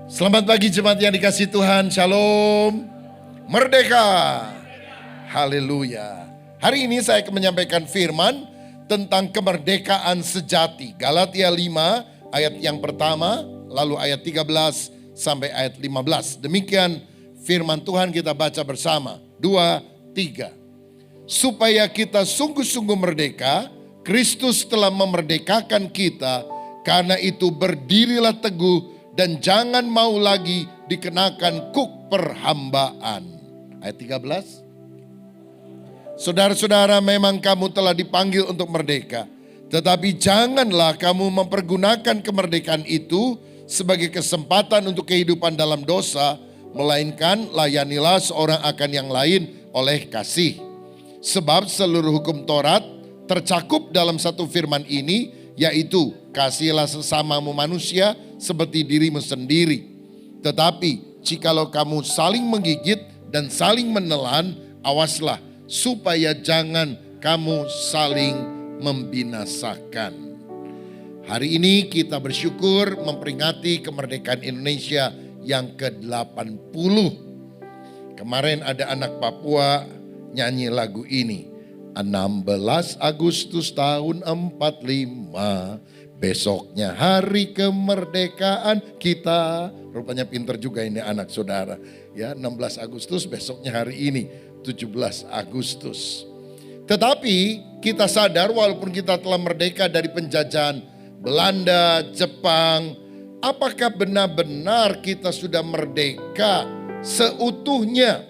Selamat pagi jemaat yang dikasihi Tuhan, shalom, merdeka, haleluya. Hari ini saya akan menyampaikan firman tentang kemerdekaan sejati. Galatia 5 ayat yang pertama, lalu ayat 13 sampai ayat 15. Demikian firman Tuhan, kita baca bersama. 2, 3. Supaya kita sungguh-sungguh merdeka, Kristus telah memerdekakan kita. Karena itu berdirilah teguh dan jangan mau lagi dikenakan kuk perhambaan. Ayat 13. Saudara-saudara, memang kamu telah dipanggil untuk merdeka. Tetapi janganlah kamu mempergunakan kemerdekaan itu sebagai kesempatan untuk kehidupan dalam dosa. Melainkan layanilah seorang akan yang lain oleh kasih. Sebab seluruh hukum Taurat tercakup dalam satu firman ini, yaitu kasihilah sesamamu manusia seperti dirimu sendiri. Tetapi jikalau kamu saling menggigit dan saling menelan, awaslah supaya jangan kamu saling membinasakan. Hari ini kita bersyukur memperingati kemerdekaan Indonesia yang ke-80. Kemarin ada anak Papua nyanyi lagu ini. 16 Agustus tahun 45, besoknya hari kemerdekaan kita. Rupanya pinter juga ini anak saudara. Ya, 16 Agustus besoknya hari ini, 17 Agustus. Tetapi kita sadar walaupun kita telah merdeka dari penjajahan Belanda, Jepang, apakah benar-benar kita sudah merdeka seutuhnya?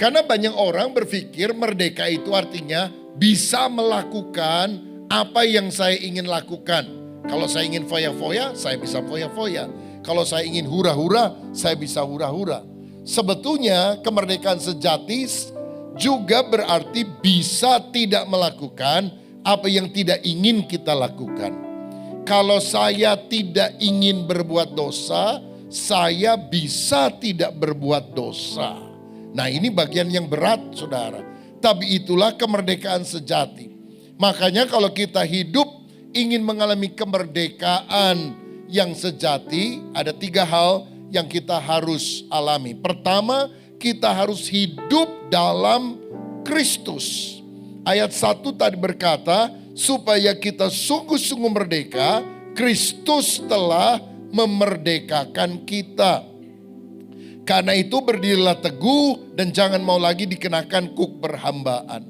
Karena banyak orang berpikir merdeka itu artinya bisa melakukan apa yang saya ingin lakukan. Kalau saya ingin foya-foya, saya bisa foya-foya. Kalau saya ingin hura-hura, saya bisa hura-hura. Sebetulnya kemerdekaan sejati juga berarti bisa tidak melakukan apa yang tidak ingin kita lakukan. Kalau saya tidak ingin berbuat dosa, saya bisa tidak berbuat dosa. Nah, ini bagian yang berat, saudara. Tapi itulah kemerdekaan sejati. Makanya kalau kita hidup ingin mengalami kemerdekaan yang sejati, ada 3 hal yang kita harus alami. Pertama, kita harus hidup dalam Kristus. Ayat 1 tadi berkata, supaya kita sungguh-sungguh merdeka, Kristus telah memerdekakan kita. Karena itu berdirilah teguh dan jangan mau lagi dikenakan kuk perhambaan.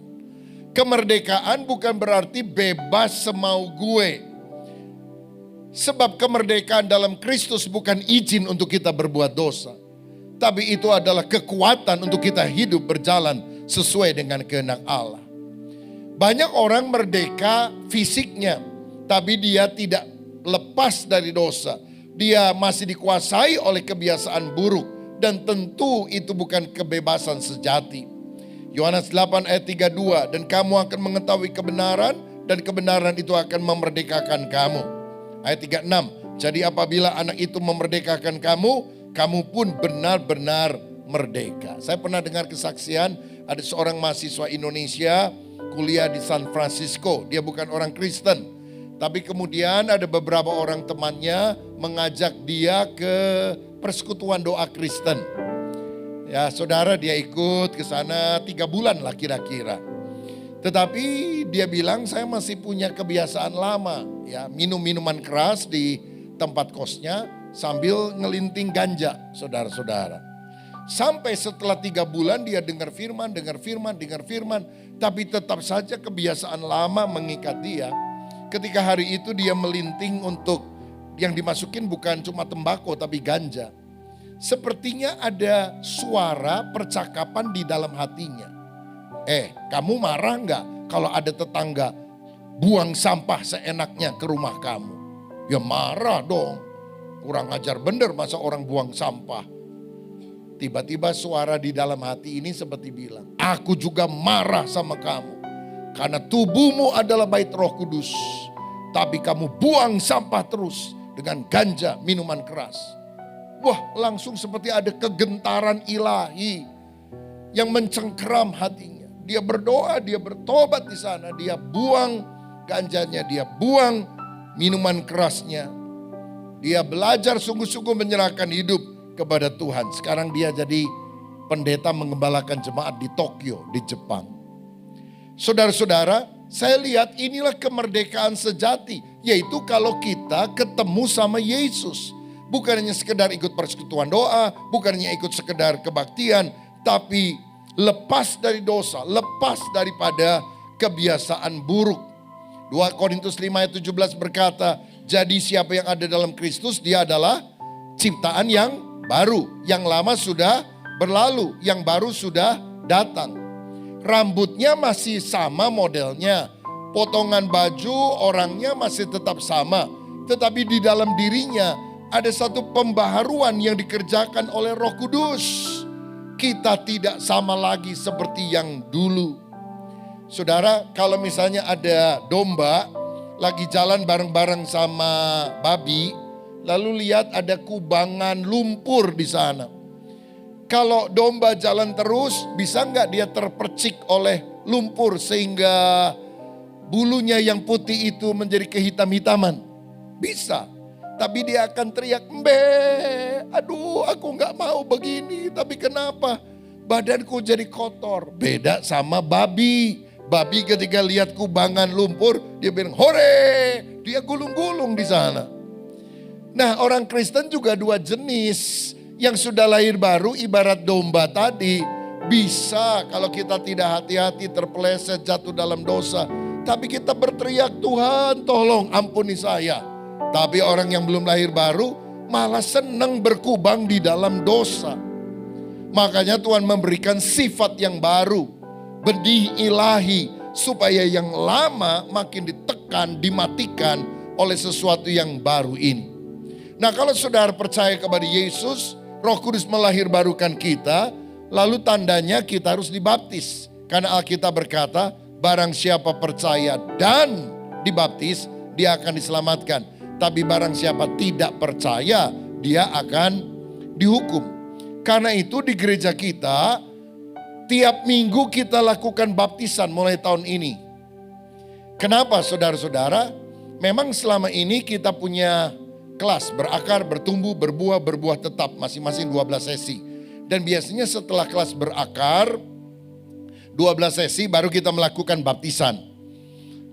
Kemerdekaan bukan berarti bebas semau gue. Sebab kemerdekaan dalam Kristus bukan izin untuk kita berbuat dosa. Tapi itu adalah kekuatan untuk kita hidup berjalan sesuai dengan kehendak Allah. Banyak orang merdeka fisiknya, tapi dia tidak lepas dari dosa. Dia masih dikuasai oleh kebiasaan buruk. Dan tentu itu bukan kebebasan sejati. Yohanes 8 ayat 32, dan kamu akan mengetahui kebenaran dan kebenaran itu akan memerdekakan kamu. Ayat 36, jadi apabila anak itu memerdekakan kamu, kamu pun benar-benar merdeka. Saya pernah dengar kesaksian ada seorang mahasiswa Indonesia kuliah di San Francisco. Dia bukan orang Kristen, tapi kemudian ada beberapa orang temannya mengajak dia ke persekutuan doa Kristen. Ya, saudara, dia ikut ke sana 3 bulan lah kira-kira. Tetapi dia bilang, saya masih punya kebiasaan lama, ya, minum minuman keras di tempat kosnya sambil ngelinting ganja, saudara-saudara. Sampai setelah 3 bulan dia dengar firman, tapi tetap saja kebiasaan lama mengikat dia. Ketika hari itu dia melinting untuk yang dimasukin bukan cuma tembakau tapi ganja. Sepertinya ada suara percakapan di dalam hatinya. Kamu marah nggak kalau ada tetangga buang sampah seenaknya ke rumah kamu? Ya marah dong. Kurang ajar bener masa orang buang sampah. Tiba-tiba suara di dalam hati ini seperti bilang, aku juga marah sama kamu. Karena tubuhmu adalah bait Roh Kudus. Tapi kamu buang sampah terus dengan ganja, minuman keras. Wah, langsung seperti ada kegentaran ilahi yang mencengkeram hatinya. Dia berdoa, dia bertobat di sana, dia buang ganjanya, dia buang minuman kerasnya. Dia belajar sungguh-sungguh menyerahkan hidup kepada Tuhan. Sekarang dia jadi pendeta mengembalakan jemaat di Tokyo, di Jepang. Saudara-saudara, saya lihat inilah kemerdekaan sejati. Yaitu kalau kita ketemu sama Yesus. Bukan hanya sekedar ikut persekutuan doa, bukan hanya ikut sekedar kebaktian, tapi lepas dari dosa, lepas daripada kebiasaan buruk. 2 Korintus 5 ayat 17 berkata, jadi siapa yang ada dalam Kristus, dia adalah ciptaan yang baru. Yang lama sudah berlalu, yang baru sudah datang. Rambutnya masih sama modelnya, potongan baju orangnya masih tetap sama. Tetapi di dalam dirinya ada satu pembaharuan yang dikerjakan oleh Roh Kudus. Kita tidak sama lagi seperti yang dulu. Saudara, kalau misalnya ada domba lagi jalan bareng-bareng sama babi, lalu lihat ada kubangan lumpur di sana. Kalau domba jalan terus, bisa nggak dia terpercik oleh lumpur sehingga bulunya yang putih itu menjadi kehitam-hitaman? Bisa. Tapi dia akan teriak, "Mbe, aduh aku nggak mau begini, tapi kenapa? Badanku jadi kotor." Beda sama babi. Babi ketika lihat kubangan lumpur, dia bilang, "Hore!" Dia gulung-gulung di sana. Nah, orang Kristen juga dua jenis. Yang sudah lahir baru ibarat domba tadi. Bisa kalau kita tidak hati-hati terpeleset jatuh dalam dosa. Tapi kita berteriak, "Tuhan tolong ampuni saya." Tapi orang yang belum lahir baru malah senang berkubang di dalam dosa. Makanya Tuhan memberikan sifat yang baru, benih ilahi, supaya yang lama makin ditekan, dimatikan oleh sesuatu yang baru ini. Nah, kalau saudara percaya kepada Yesus, Roh Kudus melahirbarukan kita, lalu tandanya kita harus dibaptis. Karena Alkitab berkata, barang siapa percaya dan dibaptis, dia akan diselamatkan. Tapi barang siapa tidak percaya, dia akan dihukum. Karena itu di gereja kita, tiap minggu kita lakukan baptisan mulai tahun ini. Kenapa saudara-saudara? Memang selama ini kita punya kelas berakar, bertumbuh, berbuah tetap masing-masing 12 sesi. Dan biasanya setelah kelas berakar, 12 sesi baru kita melakukan baptisan.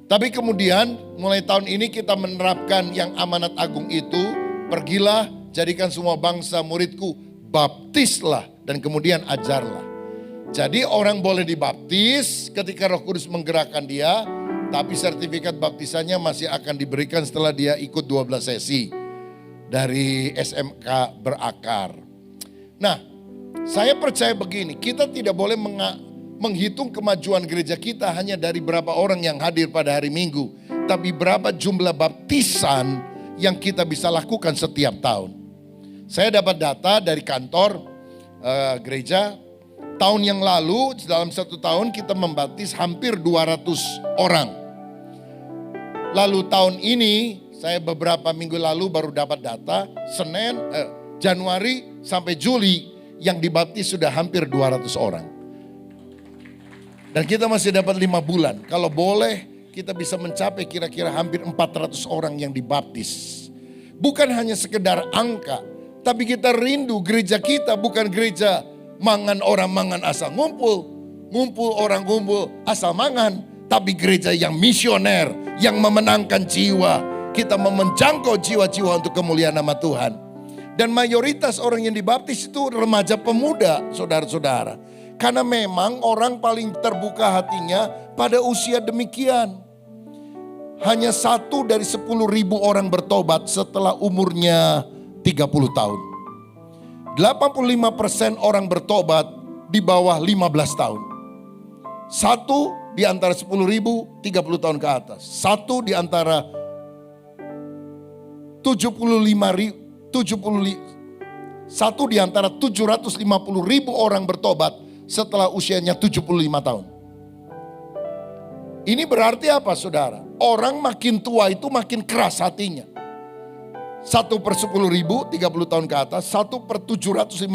Tapi kemudian mulai tahun ini kita menerapkan yang amanat agung itu, pergilah jadikan semua bangsa muridku, baptislah dan kemudian ajarlah. Jadi orang boleh dibaptis ketika Roh Kudus menggerakkan dia, tapi sertifikat baptisannya masih akan diberikan setelah dia ikut 12 sesi dari SMK berakar. Nah, saya percaya begini, kita tidak boleh menghitung kemajuan gereja kita hanya dari berapa orang yang hadir pada hari Minggu. Tapi berapa jumlah baptisan yang kita bisa lakukan setiap tahun. Saya dapat data dari kantor gereja. Tahun yang lalu dalam 1 tahun kita membaptis hampir 200 orang. Lalu tahun ini saya beberapa minggu lalu baru dapat data. Januari sampai Juli yang dibaptis sudah hampir 200 orang. Dan kita masih dapat 5 bulan. Kalau boleh kita bisa mencapai kira-kira hampir 400 orang yang dibaptis. Bukan hanya sekedar angka. Tapi kita rindu gereja kita bukan gereja mangan orang mangan asal ngumpul. Ngumpul orang ngumpul asal mangan. Tapi gereja yang misioner. Yang memenangkan jiwa. Kita menjangkau jiwa-jiwa untuk kemuliaan nama Tuhan. Dan mayoritas orang yang dibaptis itu remaja pemuda, saudara-saudara. Karena memang orang paling terbuka hatinya pada usia demikian. Hanya 1 dari 10.000 orang bertobat setelah umurnya 30 tahun. 85% orang bertobat di bawah 15 tahun. 1 di antara 10.000 30 tahun ke atas. 1 di antara 1 di antara 750.000 orang bertobat setelah usianya 75 tahun. Ini berarti apa saudara? Orang makin tua itu makin keras hatinya. 1 per 10.000 30 tahun ke atas, 1 per 750.000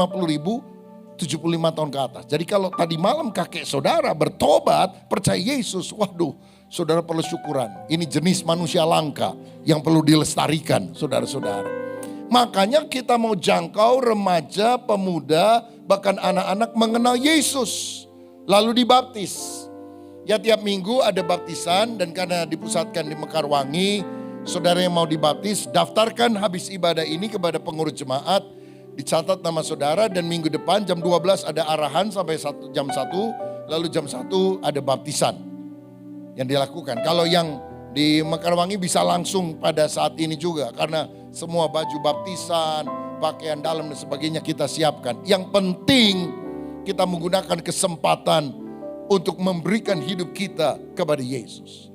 75 tahun ke atas. Jadi kalau tadi malam kakek saudara bertobat, percaya Yesus, waduh saudara perlu syukuran. Ini jenis manusia langka yang perlu dilestarikan saudara-saudara. Makanya kita mau jangkau remaja, pemuda, bahkan anak-anak mengenal Yesus. Lalu dibaptis. Ya tiap minggu ada baptisan dan karena dipusatkan di Mekarwangi, saudara yang mau dibaptis, daftarkan habis ibadah ini kepada pengurus jemaat, dicatat nama saudara dan minggu depan jam 12 ada arahan sampai jam 1, lalu jam 1 ada baptisan yang dilakukan. Kalau yang di Mekarwangi bisa langsung pada saat ini juga karena semua baju baptisan, pakaian dalam dan sebagainya kita siapkan. Yang penting kita menggunakan kesempatan untuk memberikan hidup kita kepada Yesus.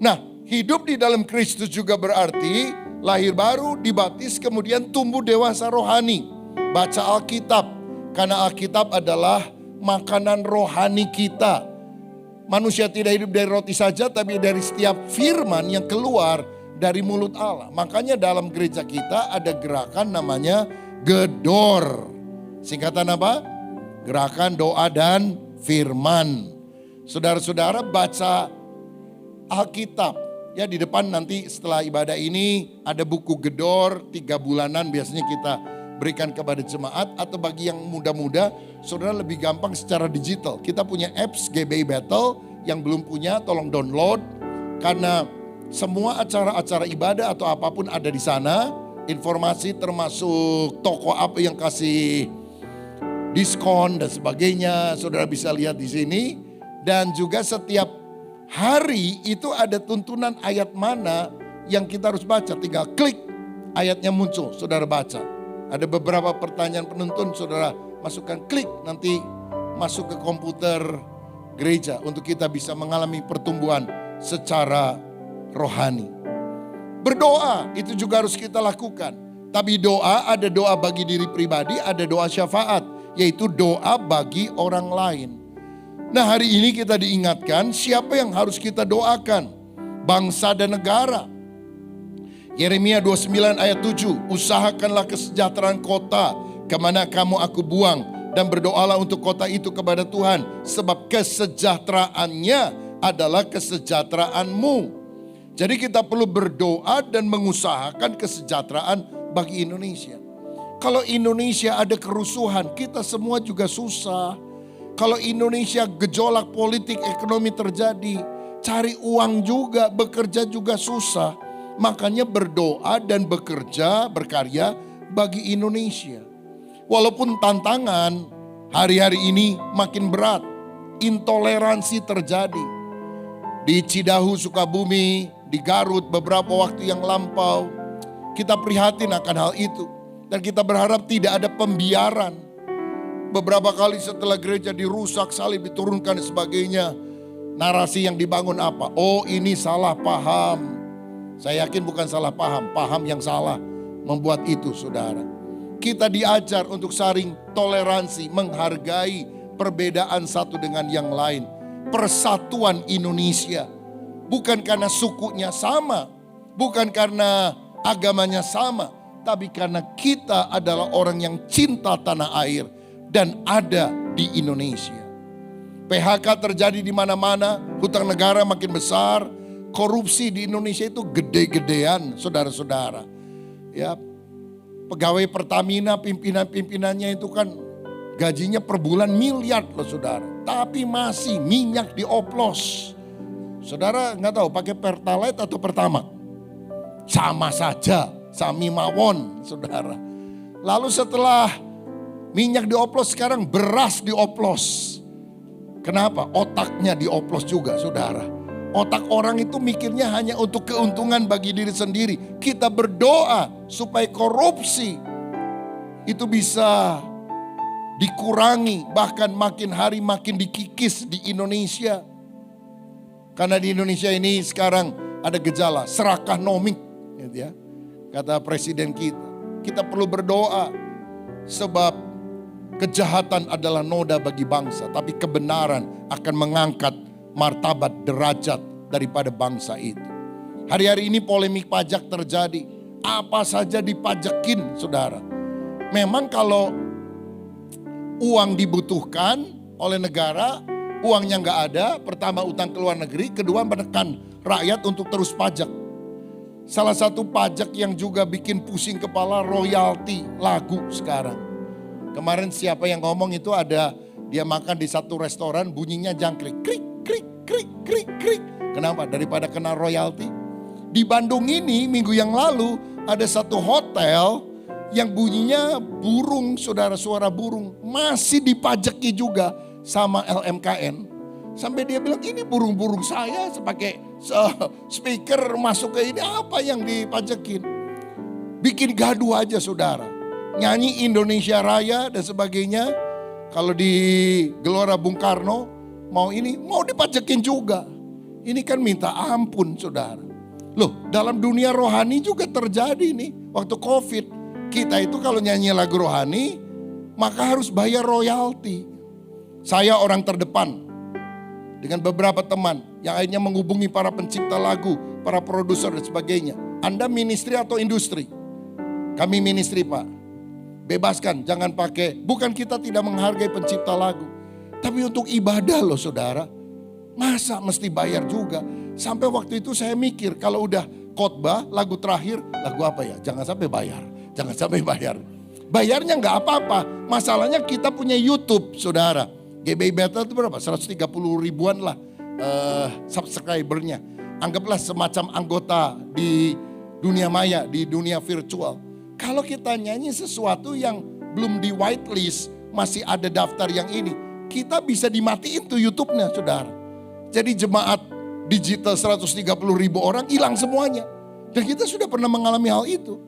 Nah, hidup di dalam Kristus juga berarti lahir baru, dibaptis, kemudian tumbuh dewasa rohani. Baca Alkitab, karena Alkitab adalah makanan rohani kita. Manusia tidak hidup dari roti saja, tapi dari setiap firman yang keluar dari mulut Allah. Makanya dalam gereja kita ada gerakan namanya Gedor. Singkatan apa? Gerakan doa dan firman. Saudara-saudara baca Alkitab. Ya di depan nanti setelah ibadah ini ada buku Gedor 3 bulanan biasanya kita berikan kepada jemaat. Atau bagi yang muda-muda, saudara lebih gampang secara digital. Kita punya apps GBI Battle, yang belum punya tolong download. Karena semua acara-acara ibadah atau apapun ada di sana. Informasi termasuk toko apa yang kasih diskon dan sebagainya, saudara bisa lihat di sini. Dan juga setiap hari itu ada tuntunan ayat mana yang kita harus baca. Tinggal klik ayatnya muncul, saudara baca. Ada beberapa pertanyaan penuntun, saudara masukkan klik nanti masuk ke komputer gereja untuk kita bisa mengalami pertumbuhan secara rohani. Berdoa itu juga harus kita lakukan. Tapi doa ada doa bagi diri pribadi, ada doa syafaat, yaitu doa bagi orang lain. Nah hari ini kita diingatkan siapa yang harus kita doakan? Bangsa dan negara. Yeremia 29 ayat 7, usahakanlah kesejahteraan kota kemana kamu aku buang, dan berdoalah untuk kota itu kepada Tuhan, sebab kesejahteraannya adalah kesejahteraanmu. Jadi kita perlu berdoa dan mengusahakan kesejahteraan bagi Indonesia. Kalau Indonesia ada kerusuhan, kita semua juga susah. Kalau Indonesia gejolak politik ekonomi terjadi, cari uang juga, bekerja juga susah. Makanya berdoa dan bekerja, berkarya bagi Indonesia. Walaupun tantangan hari-hari ini makin berat, intoleransi terjadi. Di Cidahu, Sukabumi, di Garut beberapa waktu yang lampau, kita prihatin akan hal itu. Dan kita berharap tidak ada pembiaran. Beberapa kali setelah gereja dirusak, salib diturunkan dan sebagainya, narasi yang dibangun apa? Oh ini salah paham. Saya yakin bukan salah paham, paham yang salah membuat itu saudara. Kita diajar untuk saling toleransi, menghargai perbedaan satu dengan yang lain. Persatuan Indonesia. Bukan karena sukunya sama, bukan karena agamanya sama, tapi karena kita adalah orang yang cinta tanah air dan ada di Indonesia. PHK terjadi di mana-mana, hutang negara makin besar, korupsi di Indonesia itu gede-gedean, saudara-saudara. Ya, pegawai Pertamina, pimpinan-pimpinannya itu kan gajinya per bulan miliar loh saudara. Tapi masih minyak dioplos. Saudara nggak tahu pakai Pertalite atau Pertamax? Sama saja, sami mawon saudara. Lalu setelah minyak dioplos sekarang beras dioplos. Kenapa? Otaknya dioplos juga saudara. Otak orang itu mikirnya hanya untuk keuntungan bagi diri sendiri. Kita berdoa supaya korupsi itu bisa dikurangi, bahkan makin hari makin dikikis di Indonesia. Karena di Indonesia ini sekarang ada gejala serakah nomik, gitu ya. Kata presiden kita. Kita perlu berdoa sebab kejahatan adalah noda bagi bangsa, tapi kebenaran akan mengangkat martabat derajat daripada bangsa itu. Hari-hari ini polemik pajak terjadi. Apa saja dipajakin, saudara. Memang kalau uang dibutuhkan oleh negara, uangnya nggak ada, pertama utang ke luar negeri, kedua menekan rakyat untuk terus pajak. Salah satu pajak yang juga bikin pusing kepala royalti lagu sekarang. Kemarin siapa yang ngomong itu ada dia makan di satu restoran bunyinya jangkrik. Krik, krik, krik, krik, krik. Kenapa? Daripada kena royalti. Di Bandung ini minggu yang lalu ada satu hotel yang bunyinya burung, saudara, suara burung. Masih dipajaki juga sama LMKN. Sampai dia bilang ini burung-burung saya pakai speaker masuk ke ini, apa yang dipajakin. Bikin gaduh aja saudara. Nyanyi Indonesia Raya dan sebagainya. Kalau di Gelora Bung Karno mau dipajakin juga. Ini kan minta ampun saudara. Loh, dalam dunia rohani juga terjadi nih. Waktu COVID kita itu kalau nyanyi lagu rohani maka harus bayar royalti. Saya orang terdepan dengan beberapa teman yang akhirnya menghubungi para pencipta lagu, para produser dan sebagainya. Anda ministry atau industri? Kami ministry Pak. Bebaskan, jangan pakai. Bukan kita tidak menghargai pencipta lagu. Tapi untuk ibadah loh saudara. Masa mesti bayar juga? Sampai waktu itu saya mikir kalau udah khotbah, lagu terakhir, lagu apa ya? Jangan sampai bayar, jangan sampai bayar. Bayarnya nggak apa-apa, masalahnya kita punya YouTube saudara. GBI Battle itu berapa? 130 ribuan lah subscribernya. Anggaplah semacam anggota di dunia maya, di dunia virtual. Kalau kita nyanyi sesuatu yang belum di whitelist, masih ada daftar yang ini, kita bisa dimatiin tuh YouTube-nya saudara. Jadi jemaat digital 130 ribu orang hilang semuanya. Dan kita sudah pernah mengalami hal itu.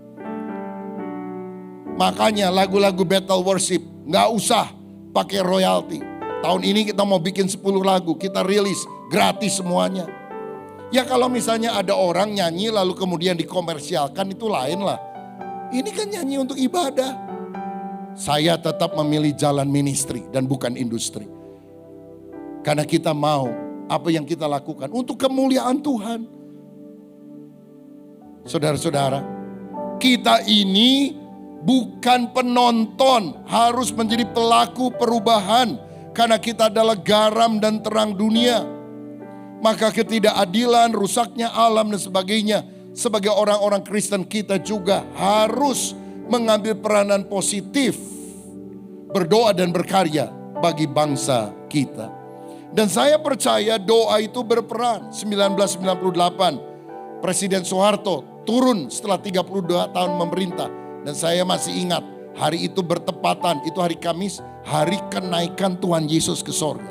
Makanya lagu-lagu battle worship gak usah pakai royalti. Tahun ini kita mau bikin 10 lagu, kita rilis gratis semuanya. Ya kalau misalnya ada orang nyanyi lalu kemudian dikomersialkan itu lain lah. Ini kan nyanyi untuk ibadah. Saya tetap memilih jalan ministry dan bukan industri. Karena kita mau apa yang kita lakukan untuk kemuliaan Tuhan. Saudara-saudara, kita ini bukan penonton, harus menjadi pelaku perubahan. Karena kita adalah garam dan terang dunia. Maka ketidakadilan, rusaknya alam dan sebagainya. Sebagai orang-orang Kristen kita juga harus mengambil peranan positif. Berdoa dan berkarya bagi bangsa kita. Dan saya percaya doa itu berperan. 1998 Presiden Soeharto turun setelah 32 tahun memerintah. Dan saya masih ingat hari itu bertepatan, itu hari Kamis, hari kenaikan Tuhan Yesus ke sorga.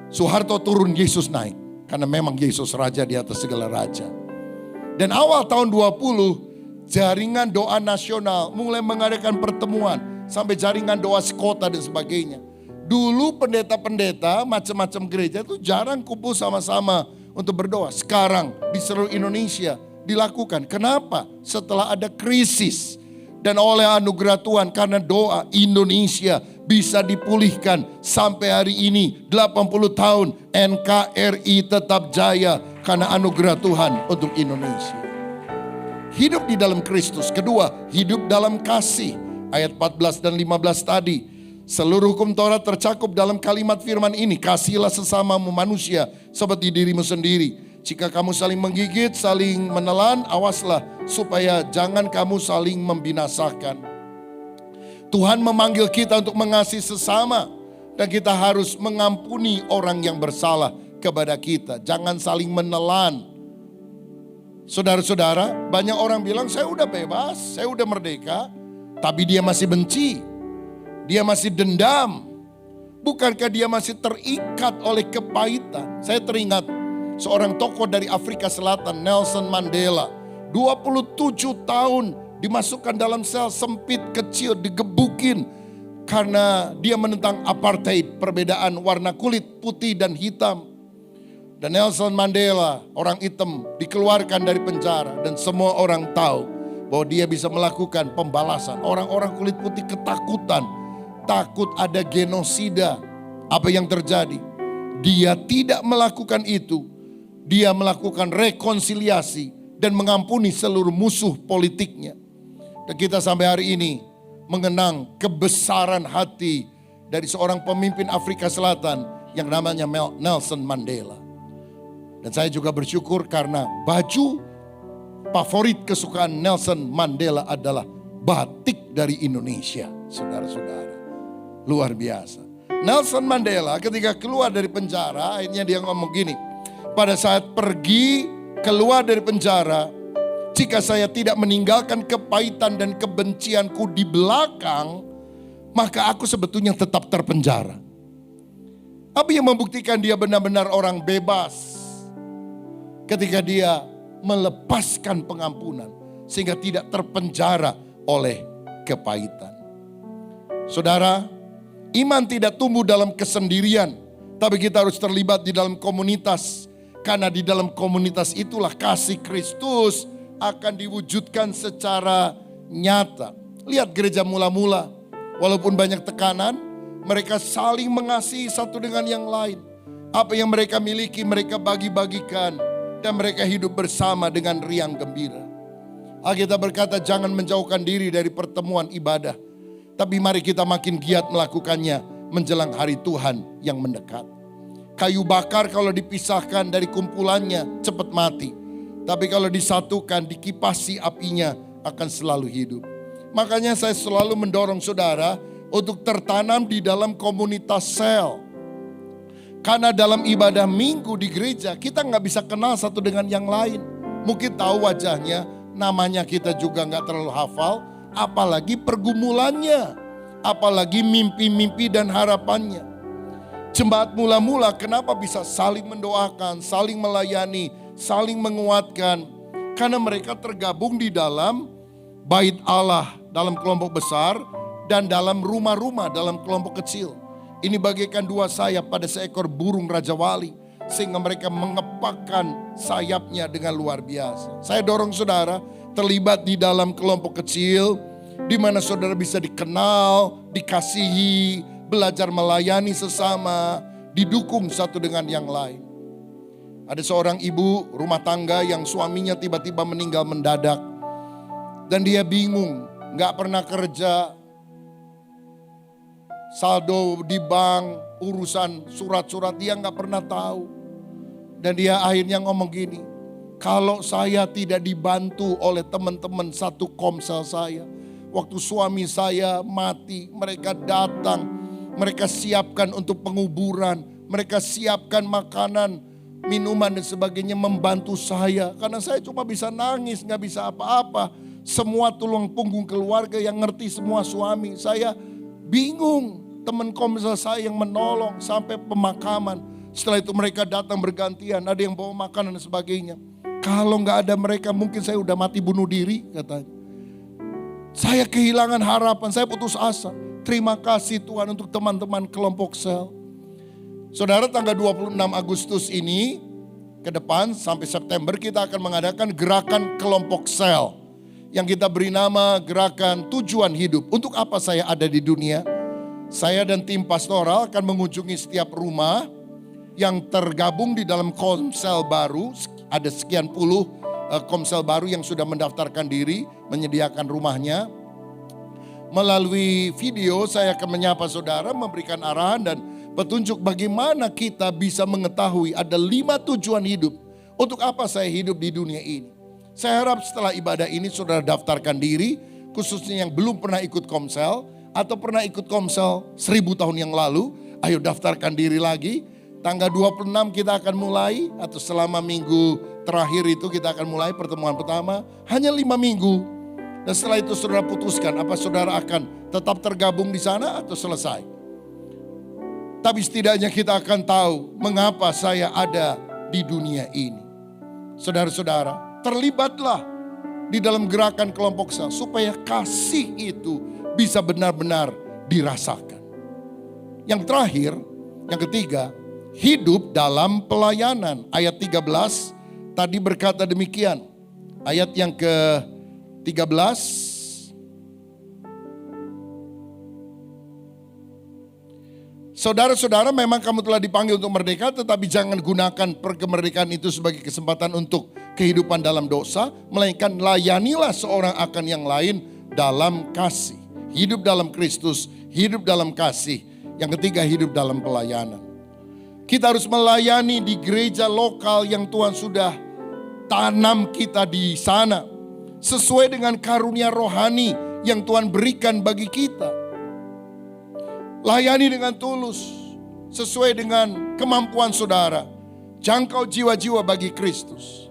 Soeharto turun, Yesus naik. Karena memang Yesus raja di atas segala raja. Dan awal tahun 20 jaringan doa nasional mulai mengadakan pertemuan. Sampai jaringan doa sekota dan sebagainya. Dulu pendeta-pendeta macam-macam gereja itu jarang kumpul sama-sama untuk berdoa. Sekarang di seluruh Indonesia dilakukan. Kenapa? Setelah ada krisis. Dan oleh anugerah Tuhan karena doa Indonesia bisa dipulihkan sampai hari ini 80 tahun NKRI tetap jaya karena anugerah Tuhan untuk Indonesia. Hidup di dalam Kristus. Kedua, hidup dalam kasih. Ayat 14 dan 15 tadi. Seluruh hukum Taurat tercakup dalam kalimat firman ini. Kasihilah sesamamu manusia seperti dirimu sendiri. Jika kamu saling menggigit, saling menelan, awaslah supaya jangan kamu saling membinasakan. Tuhan memanggil kita untuk mengasihi sesama. Dan kita harus mengampuni orang yang bersalah kepada kita. Jangan saling menelan. Saudara-saudara, banyak orang bilang saya udah bebas, saya udah merdeka. Tapi dia masih benci. Dia masih dendam. Bukankah dia masih terikat oleh kepahitan? Saya teringat seorang tokoh dari Afrika Selatan, Nelson Mandela. 27 tahun dimasukkan dalam sel sempit kecil, digebukin. Karena dia menentang apartheid, perbedaan warna kulit putih dan hitam. Dan Nelson Mandela, orang hitam, dikeluarkan dari penjara. Dan semua orang tahu bahwa dia bisa melakukan pembalasan. Orang-orang kulit putih ketakutan. Takut ada genosida. Apa yang terjadi? Dia tidak melakukan itu. Dia melakukan rekonsiliasi dan mengampuni seluruh musuh politiknya. Dan kita sampai hari ini mengenang kebesaran hati dari seorang pemimpin Afrika Selatan yang namanya Nelson Mandela. Dan saya juga bersyukur karena baju favorit kesukaan Nelson Mandela adalah batik dari Indonesia. Saudara-saudara, luar biasa. Nelson Mandela ketika keluar dari penjara, akhirnya dia ngomong gini, pada saat pergi keluar dari penjara, jika saya tidak meninggalkan kepahitan dan kebencianku di belakang, maka aku sebetulnya tetap terpenjara. Apa yang membuktikan dia benar-benar orang bebas? Ketika dia melepaskan pengampunan, sehingga tidak terpenjara oleh kepahitan. Saudara, iman tidak tumbuh dalam kesendirian, tapi kita harus terlibat di dalam komunitas. Karena di dalam komunitas itulah kasih Kristus akan diwujudkan secara nyata. Lihat gereja mula-mula, walaupun banyak tekanan, mereka saling mengasihi satu dengan yang lain. Apa yang mereka miliki mereka bagi-bagikan, dan mereka hidup bersama dengan riang gembira. Alkitab berkata jangan menjauhkan diri dari pertemuan ibadah, tapi mari kita makin giat melakukannya menjelang hari Tuhan yang mendekat. Kayu bakar kalau dipisahkan dari kumpulannya cepat mati, tapi kalau disatukan dikipasi apinya akan selalu hidup. Makanya saya selalu mendorong saudara untuk tertanam di dalam komunitas sel. Karena dalam ibadah minggu di gereja kita gak bisa kenal satu dengan yang lain. Mungkin tahu wajahnya, namanya kita juga gak terlalu hafal, apalagi pergumulannya, apalagi mimpi-mimpi dan harapannya. Jemaat mula-mula kenapa bisa saling mendoakan, saling melayani, saling menguatkan? Karena mereka tergabung di dalam bait Allah dalam kelompok besar dan dalam rumah-rumah dalam kelompok kecil. Ini bagaikan dua sayap pada seekor burung Raja Wali, sehingga mereka mengepakkan sayapnya dengan luar biasa. Saya dorong saudara terlibat di dalam kelompok kecil, di mana saudara bisa dikenal, dikasihi, belajar melayani sesama, didukung satu dengan yang lain. Ada seorang ibu rumah tangga yang suaminya tiba-tiba meninggal mendadak. Dan dia bingung, gak pernah kerja, saldo di bank, urusan surat-surat dia gak pernah tahu. Dan dia akhirnya ngomong gini, kalau saya tidak dibantu oleh teman-teman satu komsel saya, waktu suami saya mati, mereka datang, mereka siapkan untuk penguburan, mereka siapkan makanan, minuman dan sebagainya membantu saya. Karena saya cuma bisa nangis, gak bisa apa-apa. Semua tulang punggung keluarga yang ngerti semua suami. Saya bingung, teman komsel saya yang menolong sampai pemakaman. Setelah itu mereka datang bergantian, ada yang bawa makanan dan sebagainya. Kalau gak ada mereka mungkin saya udah mati bunuh diri katanya. Saya kehilangan harapan, saya putus asa. Terima kasih Tuhan untuk teman-teman kelompok sel. Saudara, tanggal 26 Agustus ini ke depan sampai September kita akan mengadakan gerakan kelompok sel yang kita beri nama gerakan tujuan hidup. Untuk apa saya ada di dunia? Saya dan tim pastoral akan mengunjungi setiap rumah yang tergabung di dalam komsel baru. Ada sekian puluh komsel baru yang sudah mendaftarkan diri menyediakan rumahnya. Melalui video saya akan menyapa saudara, memberikan arahan dan petunjuk bagaimana kita bisa mengetahui ada 5 tujuan hidup. Untuk apa saya hidup di dunia ini? Saya harap setelah ibadah ini saudara daftarkan diri, khususnya yang belum pernah ikut komsel atau pernah ikut komsel 1000 tahun yang lalu, ayo daftarkan diri lagi. Tanggal 26 kita akan mulai, atau selama minggu terakhir itu kita akan mulai pertemuan pertama, hanya 5 minggu. Dan setelah itu saudara putuskan apa saudara akan tetap tergabung di sana atau selesai. Tapi setidaknya kita akan tahu mengapa saya ada di dunia ini. Saudara-saudara, terlibatlah di dalam gerakan kelompok sel supaya kasih itu bisa benar-benar dirasakan. Yang terakhir, yang ketiga, hidup dalam pelayanan. Ayat 13 tadi berkata demikian. Ayat yang ke-13. Saudara-saudara, memang kamu telah dipanggil untuk merdeka, tetapi jangan gunakan kemerdekaan itu sebagai kesempatan untuk kehidupan dalam dosa, melainkan layanilah seorang akan yang lain dalam kasih. Hidup dalam Kristus, hidup dalam kasih. Yang ketiga, hidup dalam pelayanan. Kita harus melayani di gereja lokal yang Tuhan sudah tanam kita di sana sesuai dengan karunia rohani yang Tuhan berikan bagi kita. Layani dengan tulus sesuai dengan kemampuan saudara. Jangkau jiwa-jiwa bagi Kristus.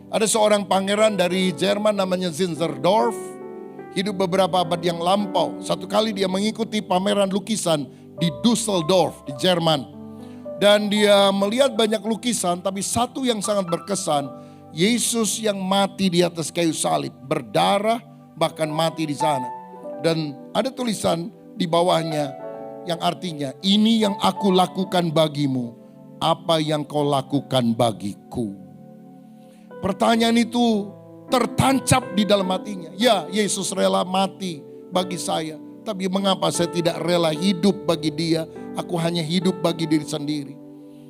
Ada seorang pangeran dari Jerman namanya Zinzendorf. Hidup beberapa abad yang lampau. Satu kali dia mengikuti pameran lukisan di Düsseldorf di Jerman. Dan dia melihat banyak lukisan, tapi satu yang sangat berkesan, Yesus yang mati di atas kayu salib, berdarah bahkan mati di sana. Dan ada tulisan di bawahnya yang artinya, ini yang aku lakukan bagimu, apa yang kau lakukan bagiku. Pertanyaan itu tertancap di dalam hatinya. Ya, Yesus rela mati bagi saya, tapi mengapa saya tidak rela hidup bagi dia? Aku hanya hidup bagi diri sendiri.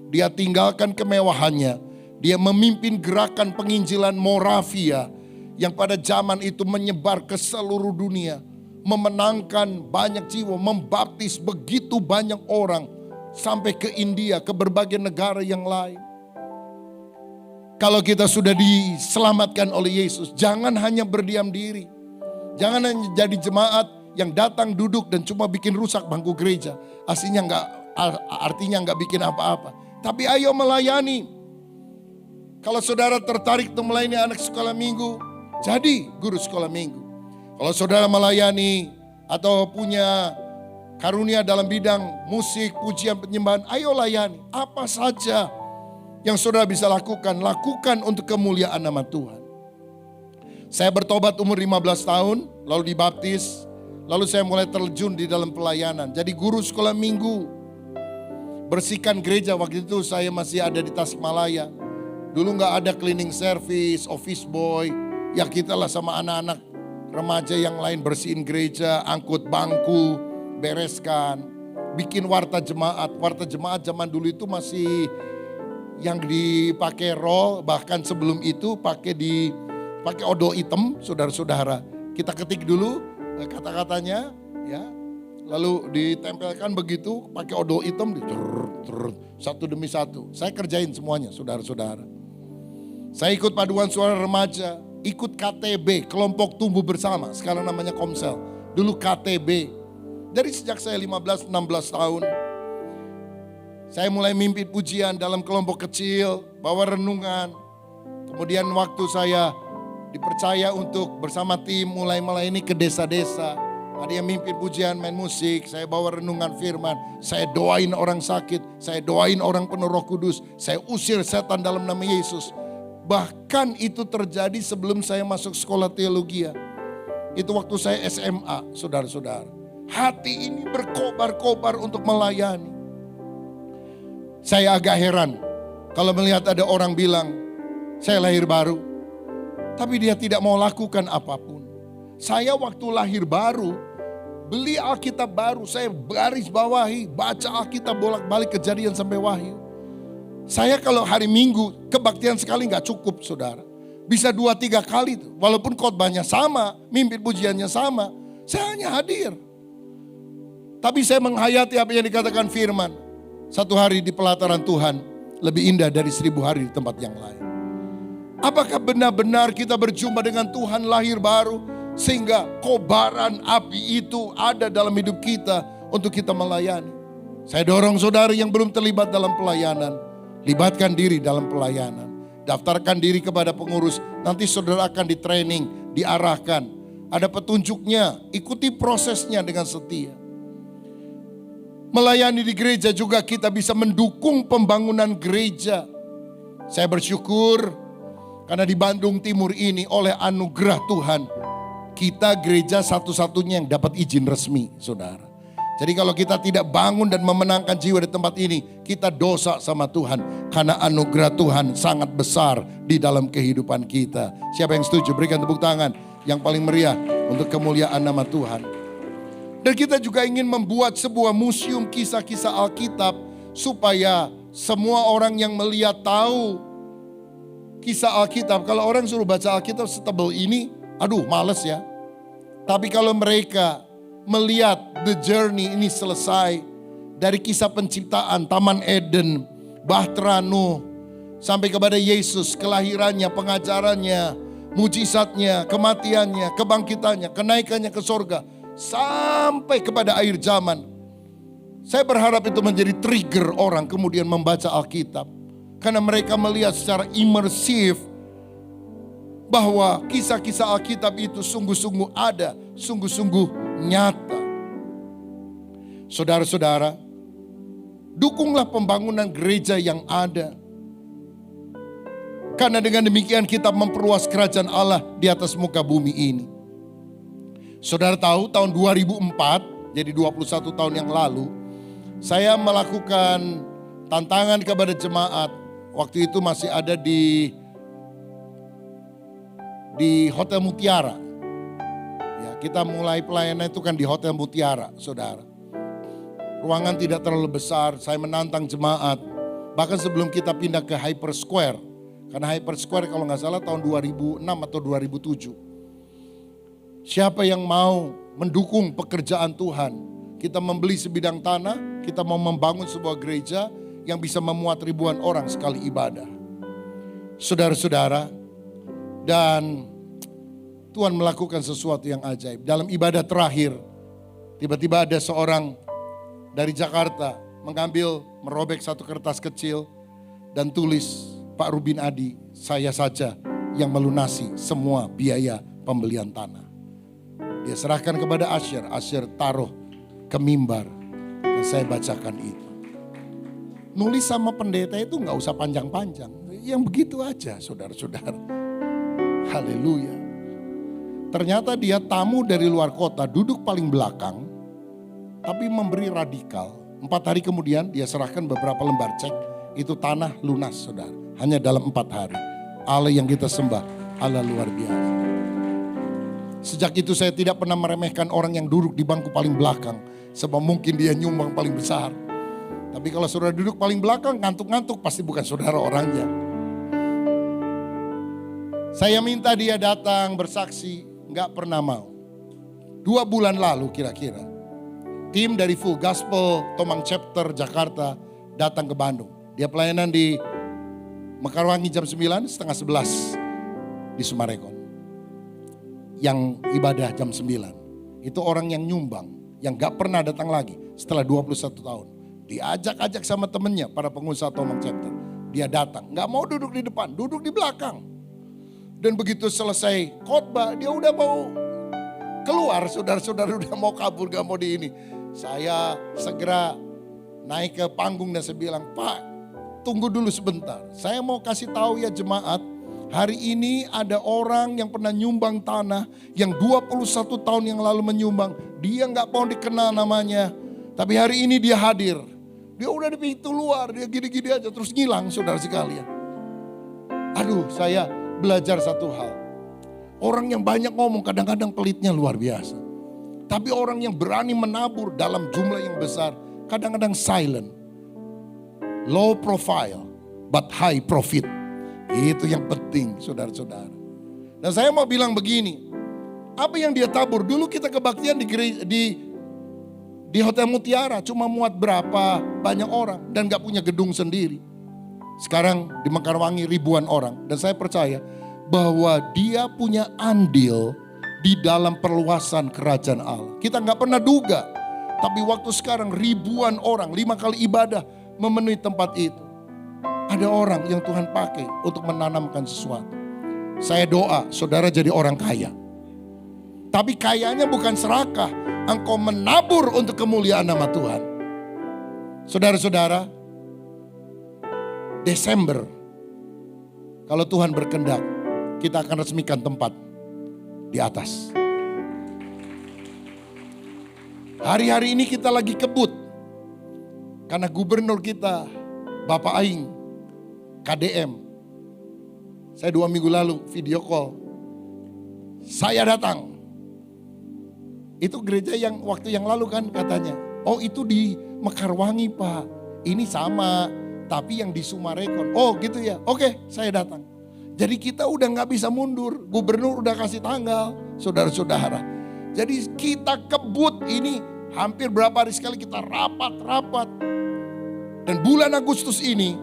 Dia tinggalkan kemewahannya. Dia memimpin gerakan penginjilan Moravia yang pada zaman itu menyebar ke seluruh dunia. Memenangkan banyak jiwa, membaptis begitu banyak orang. Sampai ke India, ke berbagai negara yang lain. Kalau kita sudah diselamatkan oleh Yesus, jangan hanya berdiam diri. Jangan hanya jadi jemaat yang datang duduk dan cuma bikin rusak bangku gereja. Artinya nggak bikin apa-apa. Tapi ayo melayani. Kalau saudara tertarik untuk melayani anak sekolah minggu, jadi guru sekolah minggu. Kalau saudara melayani atau punya karunia dalam bidang musik, pujian, penyembahan, ayo layani. Apa saja yang saudara bisa lakukan untuk kemuliaan nama Tuhan. Saya bertobat umur 15 tahun, lalu dibaptis, lalu saya mulai terjun di dalam pelayanan. Jadi guru sekolah minggu, bersihkan gereja. Waktu itu saya masih ada di Tasikmalaya. Dulu gak ada cleaning service, office boy. Ya kita lah sama anak-anak remaja yang lain bersihin gereja, angkut bangku, bereskan, bikin warta jemaat. Warta jemaat zaman dulu itu masih yang dipakai roll, bahkan sebelum itu pakai odol hitam, saudara-saudara. Kita ketik dulu kata-katanya, ya, lalu ditempelkan begitu, pakai odol hitam, satu demi satu. Saya kerjain semuanya, saudara-saudara. Saya ikut paduan suara remaja, ikut KTB, kelompok tumbuh bersama, sekarang namanya Komsel. Dulu KTB. Dari sejak saya 15-16 tahun, saya mulai mimpin pujian dalam kelompok kecil, bawa renungan. Kemudian waktu saya dipercaya untuk bersama tim mulai melayani ke desa-desa. Ada yang mimpin pujian, main musik, saya bawa renungan firman. Saya doain orang sakit, saya doain orang penuh Roh Kudus. Saya usir setan dalam nama Yesus. Bahkan itu terjadi sebelum saya masuk sekolah teologi. Itu waktu saya SMA, saudara-saudara. Hati ini berkobar-kobar untuk melayani. Saya agak heran kalau melihat ada orang bilang, saya lahir baru. Tapi dia tidak mau lakukan apapun. Saya waktu lahir baru, beli Alkitab baru, saya garis bawahi, baca Alkitab bolak-balik Kejadian sampai Wahyu. Saya kalau hari Minggu kebaktian sekali gak cukup, saudara. Bisa 2-3 kali tuh. Walaupun khotbahnya sama, mimpin pujiannya sama, saya hanya hadir. Tapi saya menghayati apa yang dikatakan firman. Satu hari di pelataran Tuhan lebih indah dari 1000 hari di tempat yang lain. Apakah benar-benar kita berjumpa dengan Tuhan lahir baru sehingga kobaran api itu ada dalam hidup kita untuk kita melayani? Saya dorong saudara yang belum terlibat dalam pelayanan, libatkan diri dalam pelayanan. Daftarkan diri kepada pengurus, nanti saudara akan di training, diarahkan. Ada petunjuknya, ikuti prosesnya dengan setia. Melayani di gereja juga kita bisa mendukung pembangunan gereja. Saya bersyukur karena di Bandung Timur ini oleh anugerah Tuhan, kita gereja satu-satunya yang dapat izin resmi, saudara. Jadi kalau kita tidak bangun dan memenangkan jiwa di tempat ini, kita dosa sama Tuhan. Karena anugerah Tuhan sangat besar di dalam kehidupan kita. Siapa yang setuju? Berikan tepuk tangan yang paling meriah untuk kemuliaan nama Tuhan. Dan kita juga ingin membuat sebuah museum kisah-kisah Alkitab supaya semua orang yang melihat tahu kisah Alkitab. Kalau orang suruh baca Alkitab setebal ini, aduh males ya. Tapi kalau mereka melihat the journey ini selesai dari kisah penciptaan, Taman Eden, Bahtera Nuh, Sampai kepada Yesus, kelahirannya, pengajarannya, mujizatnya, kematiannya, kebangkitannya, kenaikannya ke sorga. Sampai kepada akhir zaman. Saya berharap itu menjadi trigger orang kemudian membaca Alkitab. Karena mereka melihat secara imersif bahwa kisah-kisah Alkitab itu sungguh-sungguh ada, sungguh-sungguh nyata. Saudara-saudara, dukunglah pembangunan gereja yang ada. Karena dengan demikian kita memperluas kerajaan Allah di atas muka bumi ini. Saudara tahu tahun 2004, jadi 21 tahun yang lalu, saya melakukan tantangan kepada jemaat. Waktu itu masih ada di Hotel Mutiara. Ya, kita mulai pelayanan itu kan di Hotel Mutiara, saudara. Ruangan tidak terlalu besar, saya menantang jemaat. Bahkan sebelum kita pindah ke Hyper Square. Karena Hyper Square kalau nggak salah tahun 2006 atau 2007. Siapa yang mau mendukung pekerjaan Tuhan? Kita membeli sebidang tanah, kita mau membangun sebuah gereja yang bisa memuat ribuan orang sekali ibadah. Saudara-saudara, dan Tuhan melakukan sesuatu yang ajaib. Dalam ibadah terakhir, tiba-tiba ada seorang dari Jakarta merobek satu kertas kecil dan tulis, Pak Rubin Adi, saya saja yang melunasi semua biaya pembelian tanah. Dia serahkan kepada Asher taruh ke mimbar dan saya bacakan itu. Nulis sama pendeta itu gak usah panjang-panjang, yang begitu aja saudara-saudara. Haleluya. Ternyata dia tamu dari luar kota, duduk paling belakang, tapi memberi radikal. 4 hari kemudian dia serahkan beberapa lembar cek, itu tanah lunas saudara. Hanya dalam 4 hari. Allah yang kita sembah, Allah luar biasa. Sejak itu saya tidak pernah meremehkan orang yang duduk di bangku paling belakang. Sebab mungkin dia nyumbang paling besar. Tapi kalau saudara duduk paling belakang, ngantuk-ngantuk pasti bukan saudara orangnya. Saya minta dia datang bersaksi, gak pernah mau. 2 bulan lalu kira-kira. Tim dari Full Gospel Tomang Chapter Jakarta datang ke Bandung. Dia pelayanan di Mekarwangi jam 9, setengah 11 di Sumarekon. Yang ibadah jam 9. Itu orang yang nyumbang, yang gak pernah datang lagi setelah 21 tahun. Diajak-ajak sama temennya, para pengusaha Tomang Chapter. Dia datang, gak mau duduk di depan, duduk di belakang. Dan begitu selesai khotbah, dia udah mau keluar, saudara-saudara udah mau kabur, gak mau di ini. Saya segera naik ke panggung dan saya bilang, Pak, tunggu dulu sebentar. Saya mau kasih tahu ya jemaat, hari ini ada orang yang pernah nyumbang tanah, yang 21 tahun yang lalu menyumbang. Dia gak mau dikenal namanya, tapi hari ini dia hadir. Dia udah di pintu luar, dia gini-gini aja terus ngilang saudara sekalian. Aduh, saya belajar satu hal. Orang yang banyak ngomong kadang-kadang pelitnya luar biasa. Tapi orang yang berani menabur dalam jumlah yang besar kadang-kadang silent. Low profile but high profit. Itu yang penting saudara-saudara. Dan saya mau bilang begini. Apa yang dia tabur? Dulu kita kebaktian di Hotel Mutiara cuma muat berapa banyak orang dan gak punya gedung sendiri. Sekarang di Mekarwangi ribuan orang. Dan saya percaya bahwa dia punya andil di dalam perluasan kerajaan Allah. Kita gak pernah duga. Tapi waktu sekarang ribuan orang 5 kali ibadah memenuhi tempat itu. Ada orang yang Tuhan pakai untuk menanamkan sesuatu. Saya doa saudara jadi orang kaya. Tapi kayanya bukan serakah. Engkau menabur untuk kemuliaan nama Tuhan. Saudara-saudara, Desember, kalau Tuhan berkehendak, kita akan resmikan tempat di atas. Hari-hari ini kita lagi kebut. Karena gubernur kita, Bapak Aing, KDM. Saya 2 minggu lalu video call. Saya datang. Itu gereja yang waktu yang lalu kan katanya. Oh itu di Mekarwangi Pak. Ini sama. Tapi yang di Sumarekon. Oh gitu ya. Oke saya datang. Jadi kita udah gak bisa mundur. Gubernur udah kasih tanggal. Saudara-saudara. Jadi kita kebut ini. Hampir berapa hari sekali kita rapat-rapat. Dan bulan Agustus ini.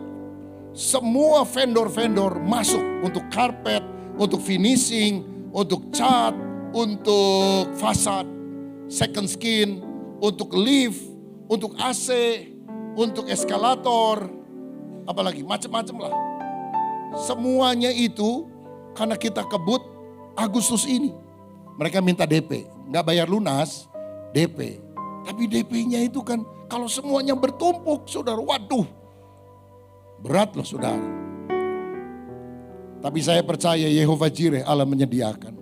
semua vendor-vendor masuk untuk karpet, untuk finishing, untuk cat, untuk fasad, second skin, untuk lift, untuk AC, untuk eskalator, apalagi macam-macam lah. Semuanya itu karena kita kebut Agustus ini. Mereka minta DP, nggak bayar lunas, DP. Tapi DP-nya itu kan kalau semuanya bertumpuk, saudara, waduh, berat loh saudara. Tapi saya percaya Yehovah Jireh, Allah menyediakan.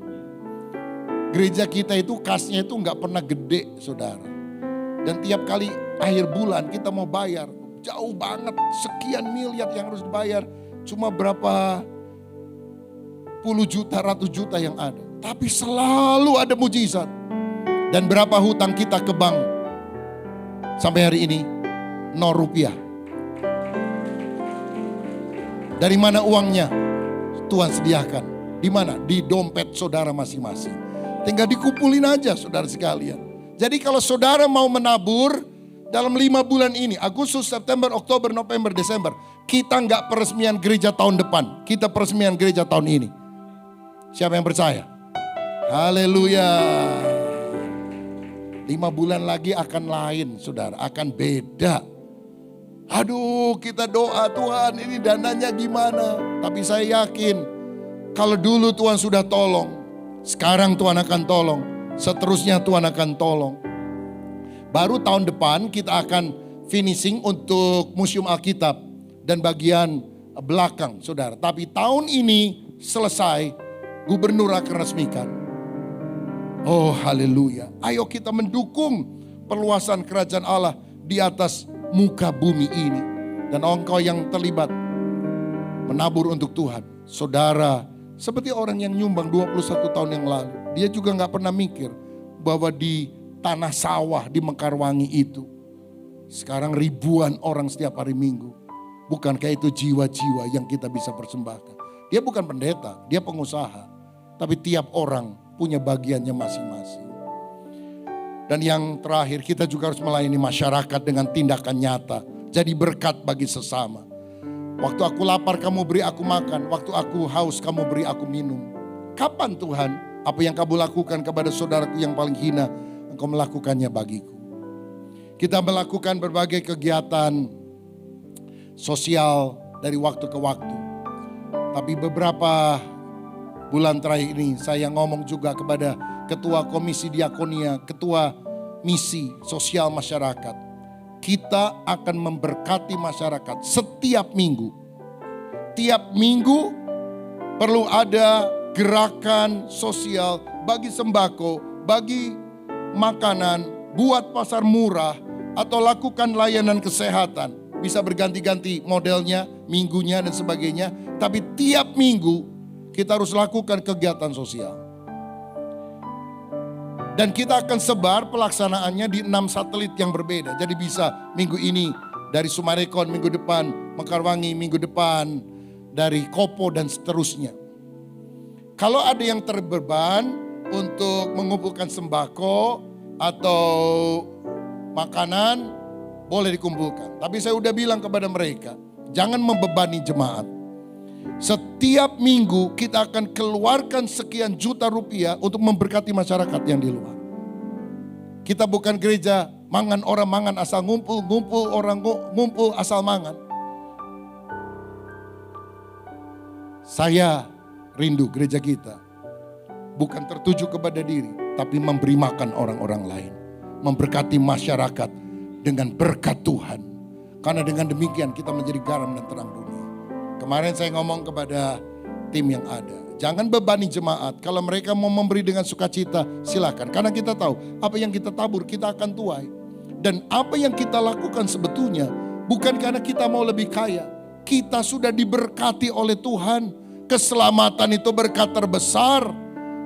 Gereja kita itu kasnya itu nggak pernah gede saudara. Dan tiap kali akhir bulan kita mau bayar, jauh banget, sekian miliar yang harus dibayar. Cuma berapa puluh juta, ratus juta yang ada. Tapi selalu ada mujizat. Dan berapa hutang kita ke bank sampai hari ini? 0 rupiah. Dari mana uangnya? Tuhan sediakan. Di mana? Di dompet saudara masing-masing. Tinggal dikumpulin aja saudara sekalian. Jadi kalau saudara mau menabur dalam 5 bulan ini, Agustus, September, Oktober, November, Desember, kita nggak peresmian gereja tahun depan, kita peresmian gereja tahun ini. Siapa yang percaya? Haleluya. 5 bulan lagi akan lain saudara, akan beda. Aduh, kita doa Tuhan ini dananya gimana? Tapi saya yakin kalau dulu Tuhan sudah tolong, sekarang Tuhan akan tolong, seterusnya Tuhan akan tolong. Baru tahun depan kita akan finishing untuk Museum Alkitab dan bagian belakang saudara. Tapi tahun ini selesai, gubernur akan resmikan. Oh haleluya. Ayo kita mendukung perluasan kerajaan Allah di atas muka bumi ini. Dan engkau yang terlibat menabur untuk Tuhan. Saudara seperti orang yang nyumbang 21 tahun yang lalu. Dia juga gak pernah mikir bahwa di tanah sawah di Mekarwangi itu sekarang ribuan orang setiap hari Minggu. Bukankah itu jiwa-jiwa yang kita bisa persembahkan? Dia bukan pendeta, dia pengusaha. Tapi tiap orang punya bagiannya masing-masing. Dan yang terakhir, kita juga harus melayani masyarakat dengan tindakan nyata. Jadi berkat bagi sesama. Waktu aku lapar kamu beri aku makan. Waktu aku haus kamu beri aku minum. Kapan Tuhan apa yang kamu lakukan kepada saudaraku yang paling hina, engkau melakukannya bagiku. Kita melakukan berbagai kegiatan sosial dari waktu ke waktu. Tapi beberapa bulan terakhir ini saya ngomong juga kepada Ketua Komisi Diakonia, Ketua Misi Sosial Masyarakat. Kita akan memberkati masyarakat setiap minggu. Tiap minggu perlu ada gerakan sosial bagi sembako, bagi makanan, buat pasar murah, atau lakukan layanan kesehatan. Bisa berganti-ganti modelnya, minggunya dan sebagainya. Tapi tiap minggu kita harus lakukan kegiatan sosial. Dan kita akan sebar pelaksanaannya di 6 satelit yang berbeda. Jadi bisa minggu ini dari Sumarekon, minggu depan Mekarwangi, minggu depan dari Kopo dan seterusnya. Kalau ada yang terbeban untuk mengumpulkan sembako atau makanan, boleh dikumpulkan. Tapi saya udah bilang kepada mereka, jangan membebani jemaat. Setiap minggu kita akan keluarkan sekian juta rupiah untuk memberkati masyarakat yang di luar. Kita bukan gereja mangan orang mangan asal ngumpul orang ngumpul asal mangan. Saya rindu gereja kita bukan tertuju kepada diri, tapi memberi makan orang-orang lain. Memberkati masyarakat dengan berkat Tuhan. Karena dengan demikian kita menjadi garam dan terang dunia. Kemarin saya ngomong kepada tim yang ada, jangan bebani jemaat. Kalau mereka mau memberi dengan sukacita, silakan. Karena kita tahu apa yang kita tabur kita akan tuai. Dan apa yang kita lakukan sebetulnya bukan karena kita mau lebih kaya. Kita sudah diberkati oleh Tuhan. Keselamatan itu berkat terbesar.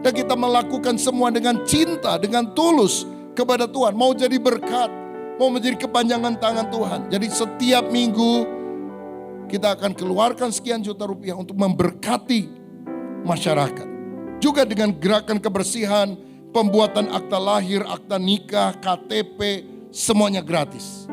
Dan kita melakukan semua dengan cinta, dengan tulus kepada Tuhan. Mau jadi berkat, mau menjadi kepanjangan tangan Tuhan. Jadi setiap minggu kita akan keluarkan sekian juta rupiah untuk memberkati masyarakat. Juga dengan gerakan kebersihan, pembuatan akta lahir, akta nikah, KTP, semuanya gratis.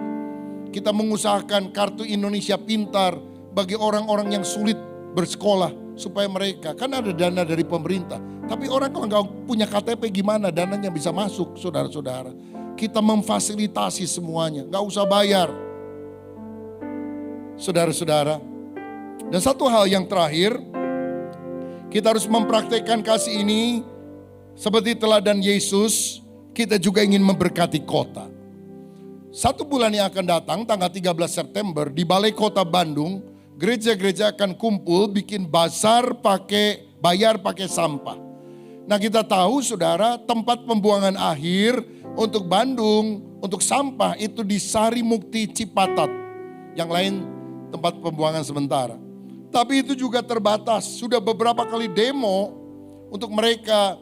Kita mengusahakan kartu Indonesia Pintar bagi orang-orang yang sulit bersekolah supaya mereka, kan ada dana dari pemerintah. Tapi orang kalau nggak punya KTP gimana dananya bisa masuk, saudara-saudara. Kita memfasilitasi semuanya, nggak usah bayar. Saudara-saudara. Dan satu hal yang terakhir, kita harus mempraktekkan kasih ini seperti teladan Yesus. Kita juga ingin memberkati kota. 1 bulan yang akan datang, tanggal 13 September, di Balai Kota Bandung, gereja-gereja akan kumpul bikin bazar bayar pakai sampah. Nah, kita tahu saudara, tempat pembuangan akhir untuk Bandung, untuk sampah itu di Sari Mukti Cipatat. Yang lain tempat pembuangan sementara. Tapi itu juga terbatas. Sudah beberapa kali demo untuk mereka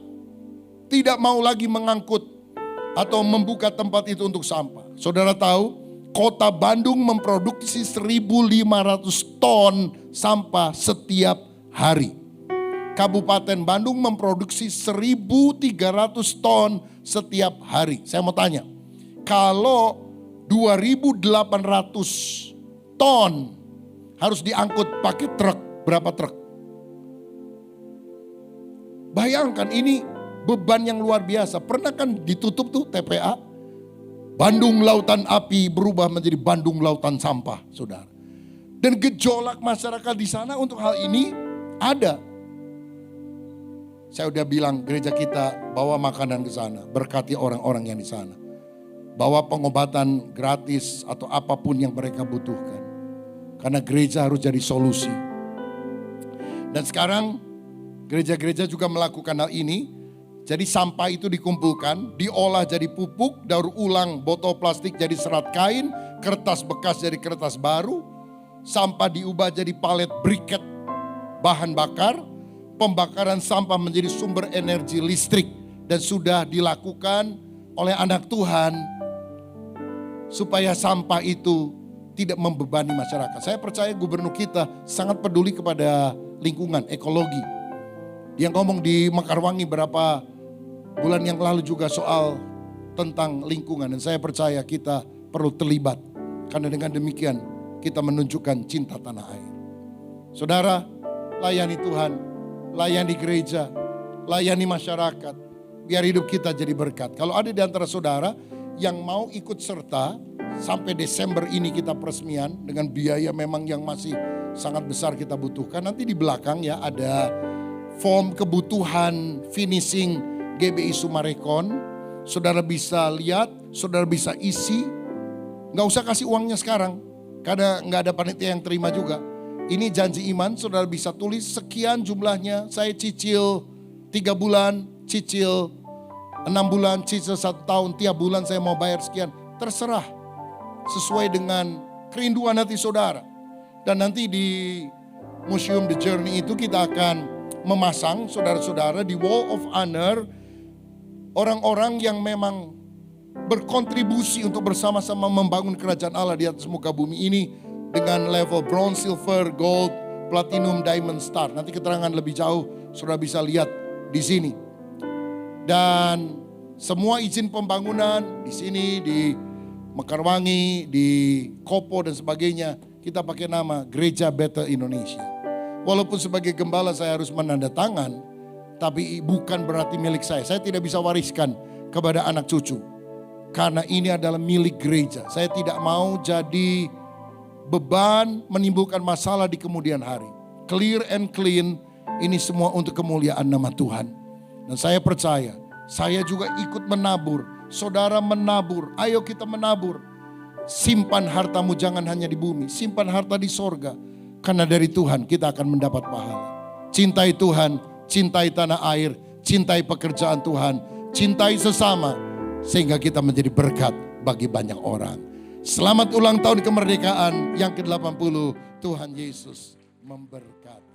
tidak mau lagi mengangkut atau membuka tempat itu untuk sampah. Saudara tahu, kota Bandung memproduksi 1.500 ton sampah setiap hari. Kabupaten Bandung memproduksi 1.300 ton setiap hari. Saya mau tanya, kalau 2.800 ton harus diangkut pakai truk, berapa truk? Bayangkan ini beban yang luar biasa. Pernah kan ditutup tuh TPA? Bandung Lautan Api berubah menjadi Bandung Lautan Sampah, saudara. Dan gejolak masyarakat di sana untuk hal ini ada. Saya udah bilang gereja kita bawa makanan ke sana, berkati orang-orang yang di sana. Bawa pengobatan gratis atau apapun yang mereka butuhkan. Karena gereja harus jadi solusi. Dan sekarang gereja-gereja juga melakukan hal ini. Jadi sampah itu dikumpulkan, diolah jadi pupuk, daur ulang botol plastik jadi serat kain, kertas bekas jadi kertas baru, sampah diubah jadi palet briket bahan bakar, pembakaran sampah menjadi sumber energi listrik dan sudah dilakukan oleh anak Tuhan supaya sampah itu tidak membebani masyarakat. Saya percaya gubernur kita sangat peduli kepada lingkungan, ekologi. Dia ngomong di Mekarwangi berapa bulan yang lalu juga soal tentang lingkungan. Dan saya percaya kita perlu terlibat. Karena dengan demikian kita menunjukkan cinta tanah air. Saudara, layani Tuhan, layani gereja, layani masyarakat. Biar hidup kita jadi berkat. Kalau ada di antara saudara yang mau ikut serta, sampai Desember ini kita peresmian dengan biaya memang yang masih sangat besar kita butuhkan. Nanti di belakang ya ada form kebutuhan finishing GBI Sumarekon. Saudara bisa lihat, saudara bisa isi. Gak usah kasih uangnya sekarang, karena gak ada panitia yang terima juga. Ini janji iman, saudara bisa tulis sekian jumlahnya. Saya cicil 3 bulan, cicil 6 bulan, cicil 1 tahun. Tiap bulan saya mau bayar sekian. Terserah, sesuai dengan kerinduan hati saudara. Dan nanti di Museum The Journey itu kita akan memasang saudara-saudara di Wall of Honor orang-orang yang memang berkontribusi untuk bersama-sama membangun kerajaan Allah di atas muka bumi ini dengan level bronze, silver, gold, platinum, diamond, star. Nanti keterangan lebih jauh saudara bisa lihat di sini. Dan semua izin pembangunan di sini di Mekarwangi, di Kopo dan sebagainya kita pakai nama Gereja Bethel Indonesia. Walaupun sebagai gembala saya harus menandatangan, tapi bukan berarti milik saya. Saya tidak bisa wariskan kepada anak cucu. Karena ini adalah milik gereja. Saya tidak mau jadi beban menimbulkan masalah di kemudian hari. Clear and clean, ini semua untuk kemuliaan nama Tuhan. Dan saya percaya, saya juga ikut menabur. Saudara menabur, ayo kita menabur. Simpan hartamu jangan hanya di bumi, simpan harta di sorga. Karena dari Tuhan kita akan mendapat pahala. Cintai Tuhan, cintai tanah air, cintai pekerjaan Tuhan, cintai sesama. Sehingga kita menjadi berkat bagi banyak orang. Selamat ulang tahun kemerdekaan yang ke-80. Tuhan Yesus memberkati.